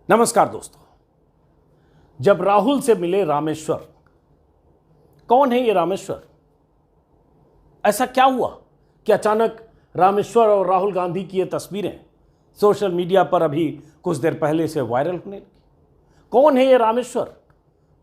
नमस्कार दोस्तों। जब राहुल से मिले रामेश्वर, कौन है ये रामेश्वर? ऐसा क्या हुआ कि अचानक रामेश्वर और राहुल गांधी की ये तस्वीरें सोशल मीडिया पर अभी कुछ देर पहले से वायरल होने लगी? कौन है ये रामेश्वर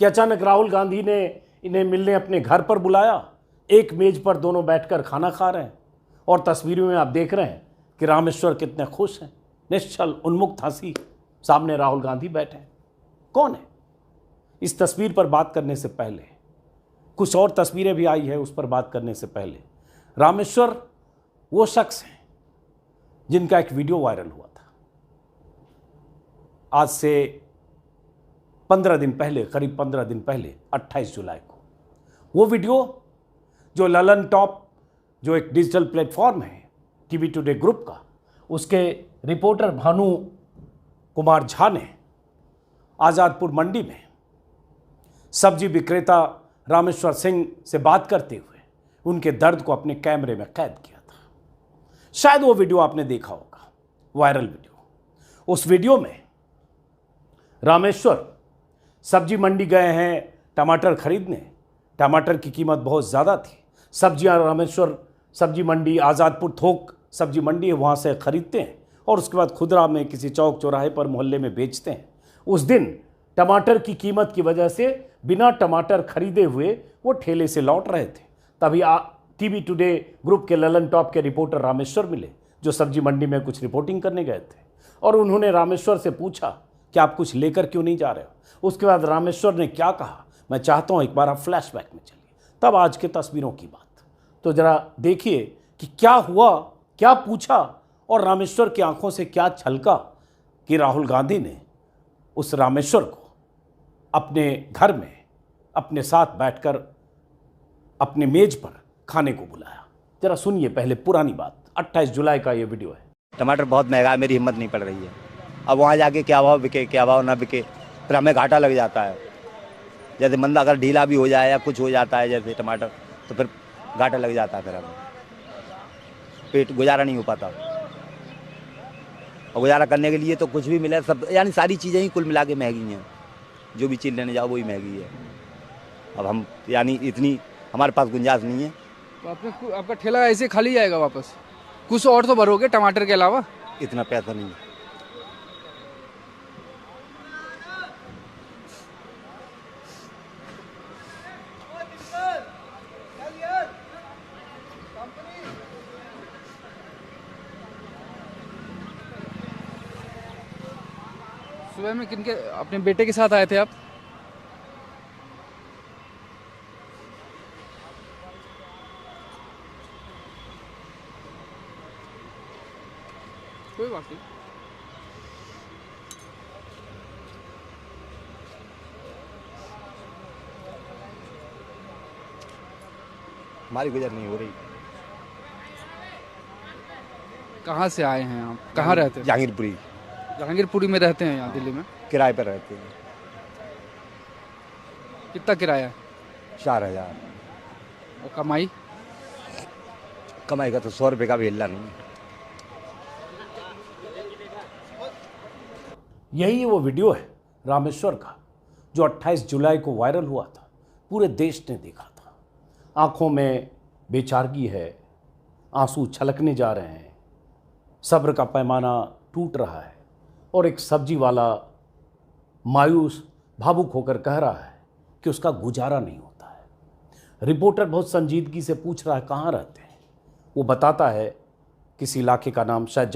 कि अचानक राहुल गांधी ने इन्हें मिलने अपने घर पर बुलाया, एक मेज पर दोनों बैठकर खाना खा रहे हैं और तस्वीरों में आप देख रहे हैं कि रामेश्वर कितने खुश हैं, निश्चल उन्मुक्त हंसी, सामने राहुल गांधी बैठे हैं। कौन है? इस तस्वीर पर बात करने से पहले कुछ और तस्वीरें भी आई है, उस पर बात करने से पहले रामेश्वर वो शख्स हैं जिनका एक वीडियो वायरल हुआ था आज से 15 दिन पहले, करीब 15 दिन पहले 28 जुलाई को। वो वीडियो जो ललन टॉप, जो एक डिजिटल प्लेटफॉर्म है टीवी टुडे ग्रुप का, उसके रिपोर्टर भानु कुमार झा ने आज़ादपुर मंडी में सब्जी विक्रेता रामेश्वर सिंह से बात करते हुए उनके दर्द को अपने कैमरे में कैद किया था। शायद वो वीडियो आपने देखा होगा, वायरल वीडियो। उस वीडियो में रामेश्वर सब्जी मंडी गए हैं टमाटर खरीदने। टमाटर की कीमत बहुत ज़्यादा थी। सब्जियां रामेश्वर सब्जी मंडी, आज़ादपुर थोक सब्जी मंडी है, वहाँ से खरीदते हैं और उसके बाद खुदरा में किसी चौक चौराहे पर मोहल्ले में बेचते हैं। उस दिन टमाटर की कीमत की वजह से बिना टमाटर खरीदे हुए वो ठेले से लौट रहे थे। तभी टीवी टुडे ग्रुप के ललन टॉप के रिपोर्टर रामेश्वर मिले, जो सब्जी मंडी में कुछ रिपोर्टिंग करने गए थे, और उन्होंने रामेश्वर से पूछा कि आप कुछ लेकर क्यों नहीं जा रहे हो। उसके बाद रामेश्वर ने क्या कहा, मैं चाहता हूँ एक बार आप फ्लैशबैक में चलिए, तब आज के तस्वीरों की बात। तो जरा देखिए कि क्या हुआ, क्या पूछा और रामेश्वर की आंखों से क्या छलका कि राहुल गांधी ने उस रामेश्वर को अपने घर में अपने साथ बैठकर अपने मेज पर खाने को बुलाया। जरा सुनिए पहले पुरानी बात। 28 जुलाई का ये वीडियो है। टमाटर बहुत महंगा है, मेरी हिम्मत नहीं पड़ रही है। अब वहाँ जाके क्या भाव बिके, क्या भाव ना बिके, फिर हमें घाटा लग जाता है। जैसे मंदा अगर ढीला भी हो जाए या कुछ हो जाता है जैसे टमाटर, तो फिर घाटा लग जाता है, फिर हमें पेट गुजारा नहीं हो पाता। और गुजारा करने के लिए तो कुछ भी मिले, सब यानी सारी चीज़ें ही कुल मिला के महंगी हैं। जो भी चीज़ लेने जाओ वही महंगी है। अब हम यानी इतनी हमारे पास गुंजाइश नहीं है। तो आपका ठेला ऐसे खाली जाएगा वापस? कुछ और तो भरोगे टमाटर के अलावा? इतना पैसा नहीं है। सुबह में किनके, अपने बेटे के साथ आए थे आप? कोई बात नहीं। हमारी गुजर नहीं हो रही। कहाँ से आए हैं आप? कहाँ रहते हैं? जहांगीरपुरी। जहांगीरपुरी में रहते हैं यहाँ दिल्ली में? किराए पर रहते हैं। कितना किराया? 4000। और कमाई? कमाई का तो 100 रुपये का भी हिल्ला नहीं है। यही वो वीडियो है रामेश्वर का जो 28 जुलाई को वायरल हुआ था। पूरे देश ने देखा था। आंखों में बेचारगी है, आंसू छलकने जा रहे हैं, सब्र का पैमाना टूट रहा है और एक सब्जी वाला मायूस भावुक होकर कह रहा है कि उसका गुजारा नहीं होता है। रिपोर्टर बहुत संजीदगी से पूछ रहा है कहाँ रहते हैं। वो बताता है किसी इलाके का नाम शायद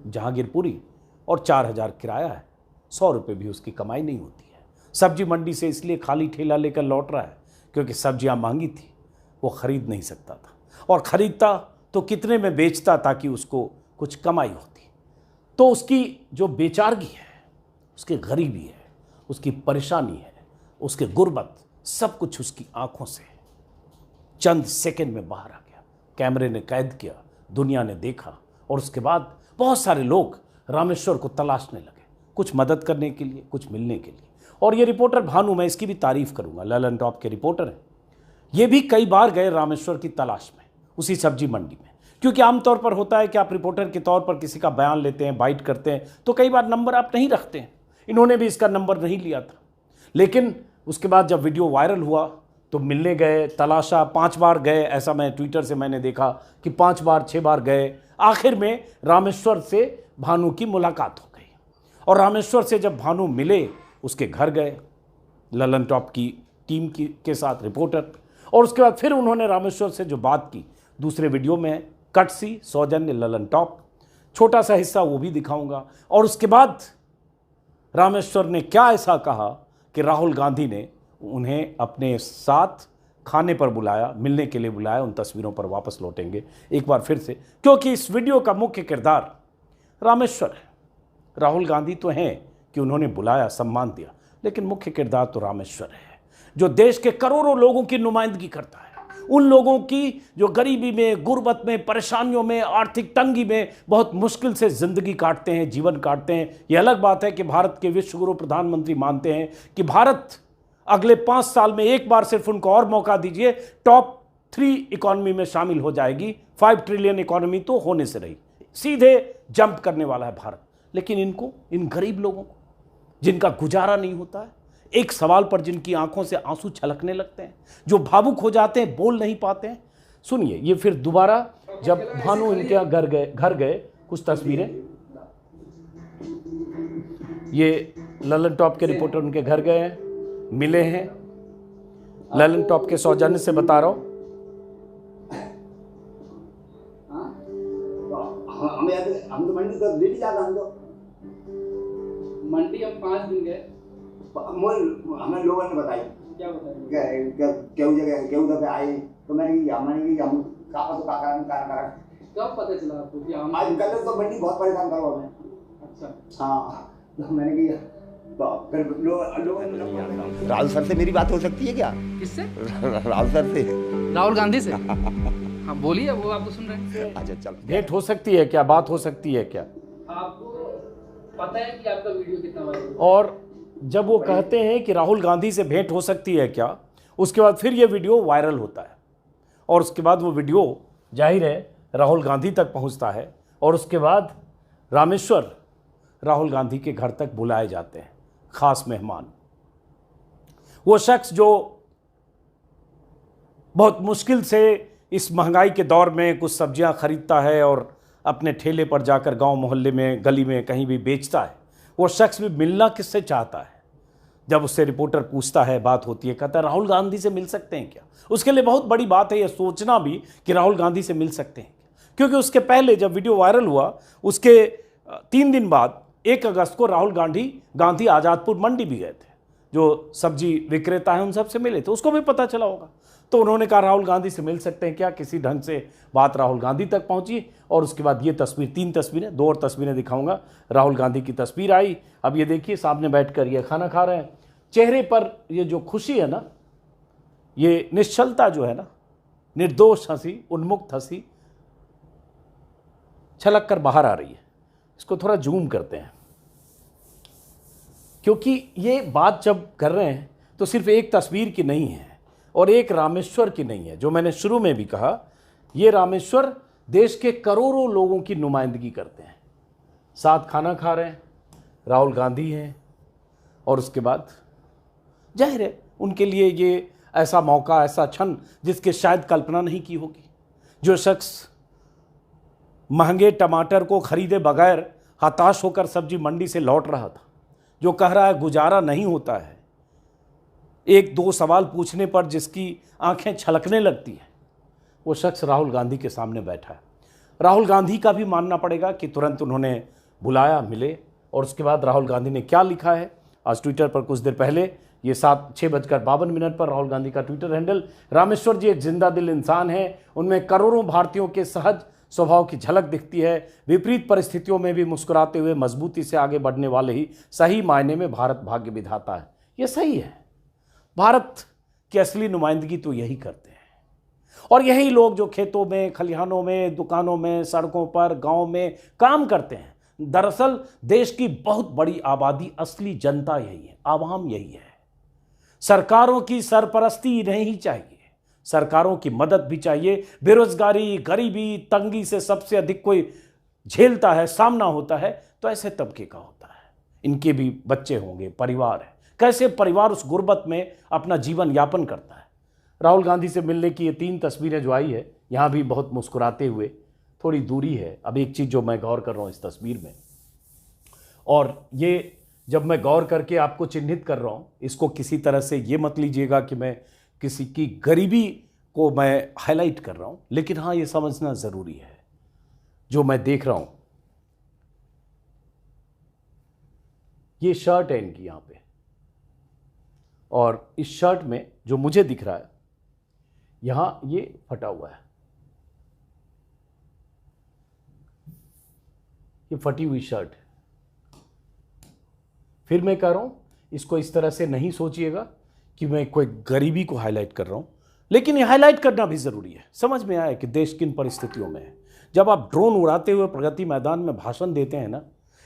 जहांगीरपुरी और 4000 किराया है, 100 रुपये भी उसकी कमाई नहीं होती है। सब्जी मंडी से इसलिए खाली ठेला लेकर लौट रहा है क्योंकि सब्जियां महंगी थी, वो ख़रीद नहीं सकता था, और ख़रीदता तो कितने में बेचता ताकि उसको कुछ कमाई होती। तो उसकी जो बेचारगी है, उसकी गरीबी है, उसकी परेशानी है, उसके गुर्बत, सब कुछ उसकी आंखों से चंद सेकंड में बाहर आ गया। कैमरे ने कैद किया, दुनिया ने देखा, और उसके बाद बहुत सारे लोग रामेश्वर को तलाशने लगे, कुछ मदद करने के लिए, कुछ मिलने के लिए। और ये रिपोर्टर भानु, मैं इसकी भी तारीफ करूंगा, ललन टॉप के रिपोर्टर हैं, ये भी कई बार गए रामेश्वर की तलाश में उसी सब्जी मंडी में। क्योंकि आमतौर पर होता है कि आप रिपोर्टर के तौर पर किसी का बयान लेते हैं, बाइट करते हैं, तो कई बार नंबर आप नहीं रखते हैं, इन्होंने भी इसका नंबर नहीं लिया था। लेकिन उसके बाद जब वीडियो वायरल हुआ तो मिलने गए, तलाशा, 5 बार गए, ऐसा मैं ट्विटर से मैंने देखा कि 5 बार 6 बार गए। आखिर में रामेश्वर से भानु की मुलाकात हो गई और रामेश्वर से जब भानु मिले उसके घर गए ललन टॉप की टीम के साथ रिपोर्टर, और उसके बाद फिर उन्होंने रामेश्वर से जो बात की दूसरे वीडियो में कट सी सौजन्य ललन टॉप, छोटा सा हिस्सा वो भी दिखाऊंगा। और उसके बाद रामेश्वर ने क्या ऐसा कहा कि राहुल गांधी ने उन्हें अपने साथ खाने पर बुलाया, मिलने के लिए बुलाया। उन तस्वीरों पर वापस लौटेंगे एक बार फिर से, क्योंकि इस वीडियो का मुख्य किरदार रामेश्वर है। राहुल गांधी तो हैं कि उन्होंने बुलाया, सम्मान दिया, लेकिन मुख्य किरदार तो रामेश्वर है जो देश के करोड़ों लोगों की नुमाइंदगी करता है। उन लोगों की जो गरीबी में, गुर्बत में, परेशानियों में, आर्थिक तंगी में बहुत मुश्किल से जिंदगी काटते हैं, जीवन काटते हैं। यह अलग बात है कि भारत के विश्वगुरु प्रधानमंत्री मानते हैं कि भारत अगले 5 साल में एक बार सिर्फ उनको और मौका दीजिए, टॉप 3 इकोनॉमी में शामिल हो जाएगी। 5 ट्रिलियन इकोनॉमी तो होने से रही, सीधे जंप करने वाला है भारत। लेकिन इनको, इन गरीब लोगों को जिनका गुजारा नहीं होता है, एक सवाल पर जिनकी आंखों से आंसू छलकने लगते हैं, जो भावुक हो जाते हैं, बोल नहीं पाते हैं। सुनिए, ये फिर दोबारा जब भानु इनके घर गए कुछ तस्वीरें, ये ललन टॉप के रिपोर्टर उनके घर गए हैं, मिले हैं। ललन टॉप के सौजन्य से बता रहा हूं, हम तो मंडी तो डेली जाता, हम तो मंडी हम 5 दिन गए। हमें लोगों ने बताया क्या बताया? केहू जगह आए तो मैंने हम कापा तो काका कब पता चला आपको कि हम आज कल तो मंडी बहुत परेशान करो हमें। अच्छा, हाँ, तो मैंने किया राहुल सर से मेरी बात हो सकती है क्या? किससे? राहुल सर से, राहुल गांधी से। हाँ बोलिए, वो आपको सुन रहे हैं। अच्छा चलो, भेंट हो सकती है क्या, बात हो सकती है क्या? आपको पता है कि आपका वीडियो कितना वायरल? और जब वो कहते हैं कि राहुल गांधी से भेंट हो सकती है क्या, उसके बाद फिर ये वीडियो वायरल होता है और उसके बाद वो वीडियो जाहिर है राहुल गांधी तक पहुंचता है और उसके बाद रामेश्वर राहुल गांधी के घर तक बुलाए जाते हैं खास मेहमान। वो शख्स जो बहुत मुश्किल से इस महंगाई के दौर में कुछ सब्जियां खरीदता है और अपने ठेले पर जाकर गांव मोहल्ले में, गली में कहीं भी बेचता है, वो शख्स भी मिलना किससे चाहता है। जब उससे रिपोर्टर पूछता है, बात होती है, कहता है राहुल गांधी से मिल सकते हैं क्या। उसके लिए बहुत बड़ी बात है यह सोचना भी कि राहुल गांधी से मिल सकते हैं, क्योंकि उसके पहले जब वीडियो वायरल हुआ उसके 3 दिन बाद 1 अगस्त को राहुल गांधी आज़ादपुर मंडी भी गए थे। जो सब्जी विक्रेता है उन सबसे मिले थे, उसको भी पता चला होगा। तो उन्होंने कहा राहुल गांधी से मिल सकते हैं क्या। किसी ढंग से बात राहुल गांधी तक पहुंची और उसके बाद ये तस्वीर, 3 तस्वीरें, 2 और तस्वीरें दिखाऊंगा। राहुल गांधी की तस्वीर आई, अब ये देखिए सामने बैठकर ये खाना खा रहे हैं। चेहरे पर ये जो खुशी है ना, ये निश्चलता जो है ना, निर्दोष हंसी, उन्मुक्त हंसी छलक कर बाहर आ रही है। इसको थोड़ा जूम करते हैं, क्योंकि ये बात जब कर रहे हैं तो सिर्फ एक तस्वीर की नहीं है और एक रामेश्वर की नहीं है। जो मैंने शुरू में भी कहा, ये रामेश्वर देश के करोड़ों लोगों की नुमाइंदगी करते हैं। साथ खाना खा रहे हैं, राहुल गांधी हैं और उसके बाद जाहिर है उनके लिए ये ऐसा मौका, ऐसा क्षण जिसके शायद कल्पना नहीं की होगी। जो शख्स महंगे टमाटर को खरीदे बगैर हताश होकर सब्जी मंडी से लौट रहा था, जो कह रहा है गुजारा नहीं होता है, 1-2 सवाल पूछने पर जिसकी आंखें छलकने लगती हैं, वो शख्स राहुल गांधी के सामने बैठा है। राहुल गांधी का भी मानना पड़ेगा कि तुरंत उन्होंने बुलाया, मिले और उसके बाद राहुल गांधी ने क्या लिखा है। आज ट्विटर पर कुछ देर पहले ये 6:52 पर राहुल गांधी का ट्विटर हैंडल, रामेश्वर जी एक जिंदा दिल इंसान है, उनमें करोड़ों भारतीयों के सहज स्वभाव की झलक दिखती है। विपरीत परिस्थितियों में भी मुस्कुराते हुए मजबूती से आगे बढ़ने वाले ही सही मायने में भारत भाग्य विधाता है। ये सही है, भारत की असली नुमाइंदगी तो यही करते हैं और यही लोग जो खेतों में, खलिहानों में, दुकानों में, सड़कों पर, गांव में काम करते हैं। दरअसल देश की बहुत बड़ी आबादी, असली जनता यही है, आवाम यही है। सरकारों की सरपरस्ती नहीं चाहिए, सरकारों की मदद भी चाहिए। बेरोजगारी, गरीबी, तंगी से सबसे अधिक कोई झेलता है, सामना होता है तो ऐसे तबके का होता है। इनके भी बच्चे होंगे, परिवार है। कैसे परिवार उस गुर्बत में अपना जीवन यापन करता है। राहुल गांधी से मिलने की ये 3 तस्वीरें जो आई है, यहाँ भी बहुत मुस्कुराते हुए, थोड़ी दूरी है। अब एक चीज़ जो मैं गौर कर रहा हूँ इस तस्वीर में, और ये जब मैं गौर करके आपको चिन्हित कर रहा हूँ, इसको किसी तरह से ये मत लीजिएगा कि मैं किसी की गरीबी को मैं हाईलाइट कर रहा हूँ, लेकिन हाँ ये समझना ज़रूरी है। जो मैं देख रहा हूँ, ये शर्ट है इनकी यहाँ पे, और इस शर्ट में जो मुझे दिख रहा है यहाँ ये फटा हुआ है, ये फटी हुई शर्ट है। फिर मैं कह रहा हूँ, इसको इस तरह से नहीं सोचिएगा कि मैं कोई गरीबी को हाईलाइट कर रहा हूँ, लेकिन ये हाईलाइट करना भी ज़रूरी है। समझ में आया कि देश किन परिस्थितियों में है। जब आप ड्रोन उड़ाते हुए प्रगति मैदान में भाषण देते हैं ना,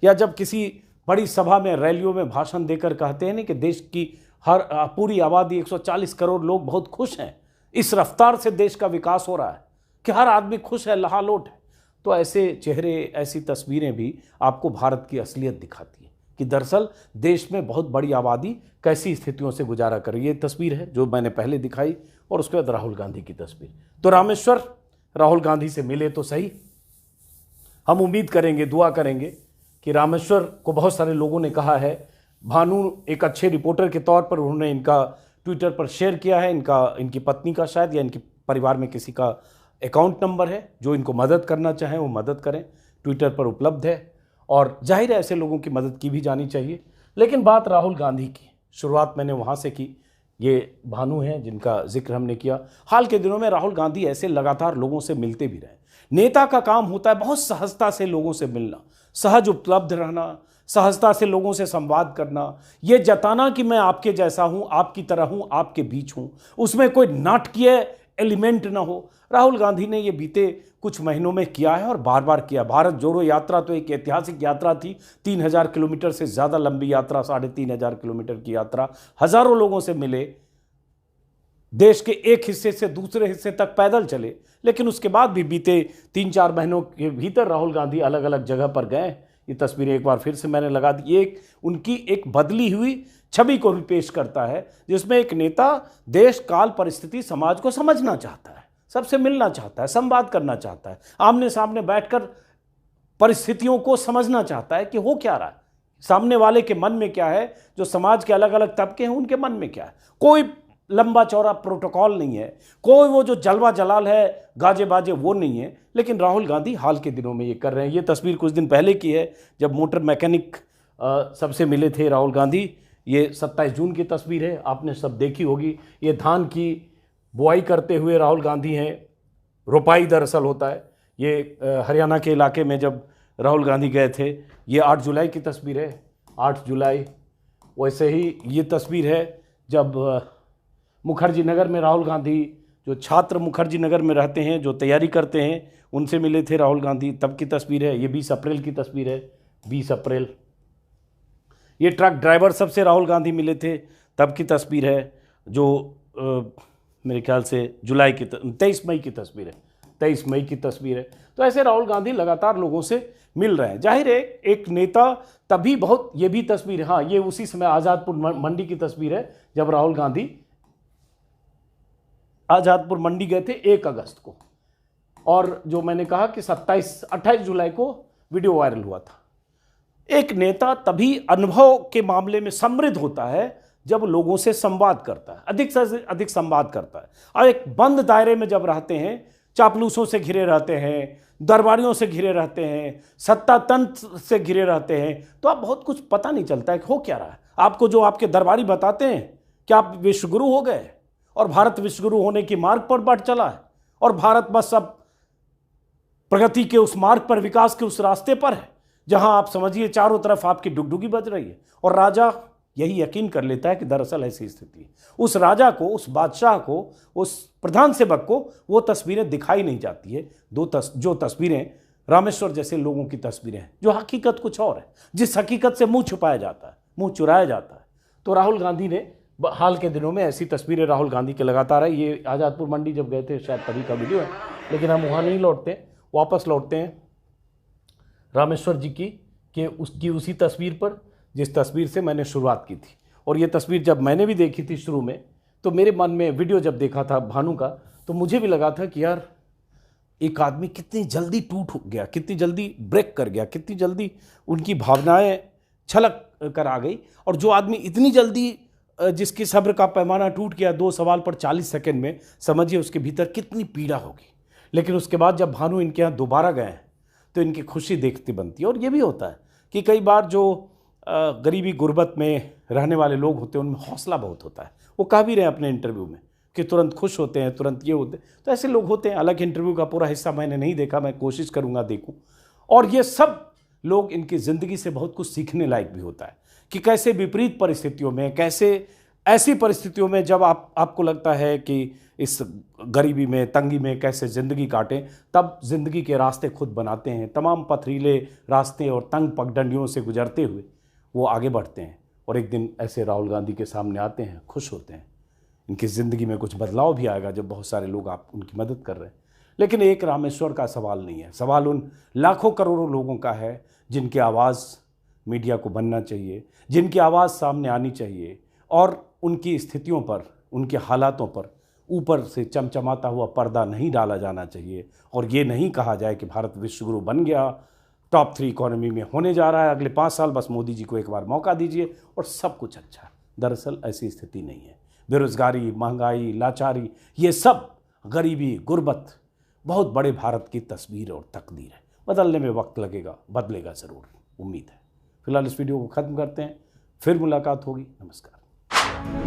या जब किसी बड़ी सभा में, रैलियों में भाषण देकर कहते हैं ना कि देश की पूरी आबादी 140 करोड़ लोग बहुत खुश हैं, इस रफ्तार से देश का विकास हो रहा है कि हर आदमी खुश है, लहालोट है, तो ऐसे चेहरे, ऐसी तस्वीरें भी आपको भारत की असलियत दिखाती है कि दरअसल देश में बहुत बड़ी आबादी कैसी स्थितियों से गुजारा कर रही है। ये तस्वीर है जो मैंने पहले दिखाई, और उसके बाद राहुल गांधी की तस्वीर। तो रामेश्वर राहुल गांधी से मिले तो सही। हम उम्मीद करेंगे, दुआ करेंगे कि रामेश्वर को बहुत सारे लोगों ने कहा है, भानु एक अच्छे रिपोर्टर के तौर पर उन्होंने इनका ट्विटर पर शेयर किया है, इनकी पत्नी का शायद, या इनके परिवार में किसी का अकाउंट नंबर है, जो इनको मदद करना चाहें वो मदद करें, ट्विटर पर उपलब्ध है। और जाहिर है ऐसे लोगों की मदद की भी जानी चाहिए। लेकिन बात राहुल गांधी की, शुरुआत मैंने वहाँ से की। ये भानु हैं जिनका जिक्र हमने किया। हाल के दिनों में राहुल गांधी ऐसे लगातार लोगों से मिलते भी रहे। नेता का काम होता है बहुत सहजता से लोगों से मिलना, सहज उपलब्ध रहना, सहजता से लोगों से संवाद करना, ये जताना कि मैं आपके जैसा हूँ, आपकी तरह हूँ, आपके बीच हूँ, उसमें कोई नाटकीय एलिमेंट ना हो। राहुल गांधी ने ये बीते कुछ महीनों में किया है और बार बार किया। भारत जोड़ो यात्रा तो एक ऐतिहासिक यात्रा थी, 3000 किलोमीटर से ज़्यादा लंबी यात्रा, 3500 किलोमीटर की यात्रा, हज़ारों लोगों से मिले, देश के एक हिस्से से दूसरे हिस्से तक पैदल चले। लेकिन उसके बाद भी बीते 3-4 महीनों के भीतर राहुल गांधी अलग अलग जगह पर गए। ये तस्वीरें एक बार फिर से मैंने लगा दी। ये उनकी एक बदली हुई छवि को भी पेश करता है, जिसमें एक नेता देश, काल, परिस्थिति, समाज को समझना चाहता है, सबसे मिलना चाहता है, संवाद करना चाहता है, आमने सामने बैठकर परिस्थितियों को समझना चाहता है कि हो क्या रहा है, सामने वाले के मन में क्या है, जो समाज के अलग अलग तबके हैं उनके मन में क्या है। कोई लंबा चौड़ा प्रोटोकॉल नहीं है, कोई वो जो जलवा जलाल है, गाजे बाजे, वो नहीं है। लेकिन राहुल गांधी हाल के दिनों में ये कर रहे हैं। ये तस्वीर कुछ दिन पहले की है, जब मोटर मैकेनिक सबसे मिले थे राहुल गांधी। ये 27 जून की तस्वीर है, आपने सब देखी होगी। ये धान की बुआई करते हुए राहुल गांधी हैं, रोपाई दरअसल होता है। ये हरियाणा के इलाके में जब राहुल गांधी गए थे। ये 8 जुलाई की तस्वीर है, 8 जुलाई। वैसे ही ये तस्वीर है जब मुखर्जी नगर में राहुल गांधी, जो छात्र मुखर्जी नगर में रहते हैं, जो तैयारी करते हैं, उनसे मिले थे राहुल गांधी, तब की तस्वीर है। ये 20 अप्रैल की तस्वीर है, 20 अप्रैल। ये ट्रक ड्राइवर सबसे राहुल गांधी मिले थे, तब की तस्वीर है, जो मेरे ख्याल से जुलाई की 23 मई की तस्वीर है, 23 मई की तस्वीर है। तो ऐसे राहुल गांधी लगातार लोगों से मिल रहे हैं। जाहिर है एक नेता तभी बहुत, ये भी तस्वीर, हाँ ये उसी समय आज़ादपुर मंडी की तस्वीर है, जब राहुल गांधी आज़ादपुर मंडी गए थे 1 अगस्त को। और जो मैंने कहा कि 28 जुलाई को वीडियो वायरल हुआ था। एक नेता तभी अनुभव के मामले में समृद्ध होता है जब लोगों से संवाद करता है, अधिक से अधिक संवाद करता है। और एक बंद दायरे में जब रहते हैं, चापलूसों से घिरे रहते हैं, दरबारियों से घिरे रहते हैं, सत्ता तंत्र से घिरे रहते हैं, तो आप बहुत कुछ पता नहीं चलता है कि हो क्या रहा है। आपको जो आपके दरबारी बताते हैं कि आप विश्वगुरु हो गए और भारत विश्वगुरु होने की मार्ग पर बढ़ चला है, और भारत बस अब प्रगति के उस मार्ग पर, विकास के उस रास्ते पर है जहां आप समझिए चारों तरफ आपकी डुगडुगी बज रही है। और राजा यही यकीन कर लेता है कि दरअसल ऐसी स्थिति है। उस राजा को, उस बादशाह को, उस प्रधान सेवक को वो तस्वीरें दिखाई नहीं जाती है। जो तस्वीरें रामेश्वर जैसे लोगों की तस्वीरें हैं, जो हकीकत कुछ और है, जिस हकीकत से मुंह छुपाया जाता है, मुंह चुराया जाता है। तो राहुल गांधी ने हाल के दिनों में ऐसी तस्वीरें राहुल गांधी के लगातार है। ये आज़ादपुर मंडी जब गए थे शायद तभी का वीडियो है, लेकिन हम वहाँ नहीं लौटते, वापस लौटते हैं रामेश्वर जी की, कि उसकी उसी तस्वीर पर जिस तस्वीर से मैंने शुरुआत की थी। और ये तस्वीर जब मैंने भी देखी थी शुरू में, तो मेरे मन में वीडियो जब देखा था भानु का, तो मुझे भी लगा था कि यार एक आदमी कितनी जल्दी टूट गया, कितनी जल्दी ब्रेक कर गया, कितनी जल्दी उनकी भावनाएं छलक कर आ गई। और जो आदमी इतनी जल्दी, जिसके सब्र का पैमाना टूट गया 2 सवाल पर 40 सेकंड में, समझिए उसके भीतर कितनी पीड़ा होगी। लेकिन उसके बाद जब भानु इनके यहाँ दोबारा गए हैं तो इनकी खुशी देखती बनती है। और ये भी होता है कि कई बार जो गरीबी गुर्बत में रहने वाले लोग होते हैं उनमें हौसला बहुत होता है। वो कह भी रहे हैं अपने इंटरव्यू में कि तुरंत खुश होते हैं, तुरंत ये होते हैं। तो ऐसे लोग होते हैं। अलग इंटरव्यू का पूरा हिस्सा मैंने नहीं देखा, मैं कोशिश करूँगा देखूँ। और ये सब लोग इनकी ज़िंदगी से बहुत कुछ सीखने लायक भी होता है कि कैसे विपरीत परिस्थितियों में, कैसे ऐसी परिस्थितियों में जब आपको लगता है कि इस गरीबी में, तंगी में कैसे ज़िंदगी काटें, तब ज़िंदगी के रास्ते खुद बनाते हैं। तमाम पथरीले रास्ते और तंग पगडंडियों से गुजरते हुए वो आगे बढ़ते हैं और एक दिन ऐसे राहुल गांधी के सामने आते हैं, खुश होते हैं। इनकी ज़िंदगी में कुछ बदलाव भी आएगा जब बहुत सारे लोग आप उनकी मदद कर रहे हैं। लेकिन एक रामेश्वर का सवाल नहीं है, सवाल उन लाखों करोड़ों लोगों का है जिनकी आवाज़ मीडिया को बनना चाहिए, जिनकी आवाज़ सामने आनी चाहिए और उनकी स्थितियों पर, उनके हालातों पर ऊपर से चमचमाता हुआ पर्दा नहीं डाला जाना चाहिए। और ये नहीं कहा जाए कि भारत विश्वगुरु बन गया, टॉप 3 इकोनॉमी में होने जा रहा है अगले 5 साल, बस मोदी जी को एक बार मौका दीजिए और सब कुछ अच्छा है। दरअसल ऐसी स्थिति नहीं है। बेरोजगारी, महंगाई, लाचारी, ये सब गरीबी, गुर्बत बहुत बड़े भारत की तस्वीर और तकदीर है। बदलने में वक्त लगेगा, बदलेगा ज़रूर, उम्मीद है। फिलहाल इस वीडियो को ख़त्म करते हैं, फिर मुलाकात होगी। नमस्कार।